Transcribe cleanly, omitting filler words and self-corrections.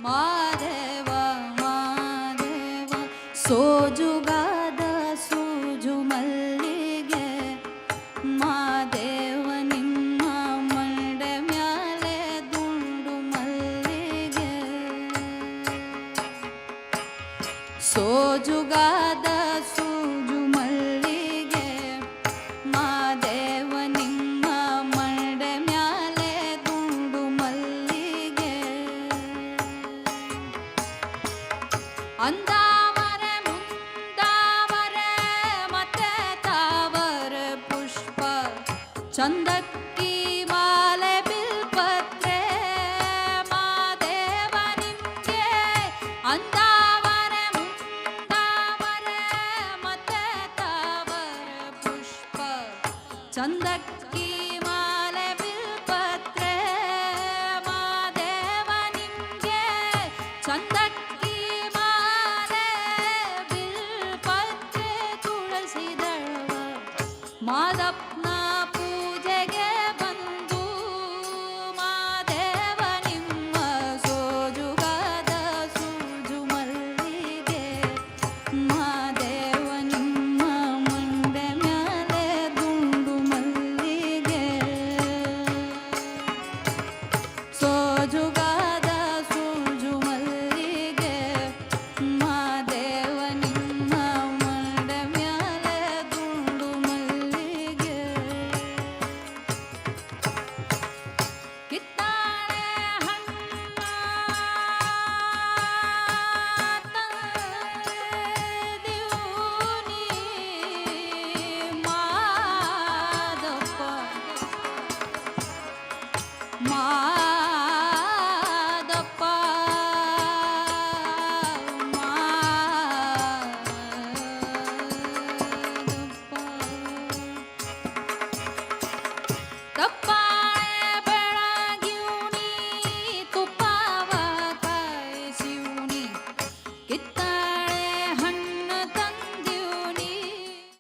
ಮಾದೇವ ಮಾದೇವ ಸೋಜುಗಾದ ಸೂಜು ಮಲ್ಲಿಗೆ ಮಾದೇವ ನಿಮ್ಮ ಮಂಡೆ ಮ್ಯಾಲೆ ದುಂಡು ಮಲ್ಲಿಗೆ ಸೋಜುಗಾದ ಸೂಜು ಮಲ್ಲಿಗೆ ಮಾದೇವ ನಿಮ್ಮ ಮಂಡೆ ಮ್ಯಾಲೆ ದುಂಡು ಮಲ್ಲಿಗೆ ಅಂದಾವರೆ ಮುಂದಾವರೆ ಮತ್ತೆ ತಾವರೆ ಪುಷ್ಪ ಚಂದಕ್ಕಿ ಮಾಲೆ ಬಿಲ್ಪತ್ರೆ ಮಾದೇವ ನಿಮ್ಗೆ ಅಂದಾವರೆ ಮುಂದಾವರೆ ಮತ್ತೆ ತಾವರೆ ಪುಷ್ಪ ಚಂದಕ್ಕಿ ಮಾಲೆ ಬಿಲ್ಪತ್ರೆ ಮಾದೇವ ನಿಮ್ಗೆ ಚಂದಕ್ಕಿ ಮಾಲೆ ಬಿಲ್ಪತ್ರೆ ತುಳಸಿ ದಳವ ಮಾದಪ್ಪನ ಪೂಜೆಗೆ ಬಂದು ಮಾದೇವ ನಿಮ್ಮ ಸೋಜುಗಾದ ಸೂಜು ಮಲ್ಲಿಗೆ ಮಾದೇವ ನಿಮ್ಮ ಮಂಡೆ ಮ್ಯಾಲೆ ದುಂಡು ಮಲ್ಲಿಗೆ ಸೋಜುಗಾದ ಸೂಜು ಮಲ್ಲಿಗೆ ಮಾದೇವ ನಿಮ್ಮ ಮಂಡೆ ಮ್ಯಾಲೆ ದುಂಡು ಮಲ್ಲಿಗೆ ಕಿತ್ತಾಳೆ ಹಣ್ಣ ತಂದಿವ್ನಿ ಮಾದಪ್ಪ ಮಾದಪ್ಪ ತಪ್ಪಾಳೆ ಬೆಳಗಿವ್ನಿ ತುಪ್ಪವ ಕಾಯಿಸಿವ್ನಿ ಕಿತ್ತ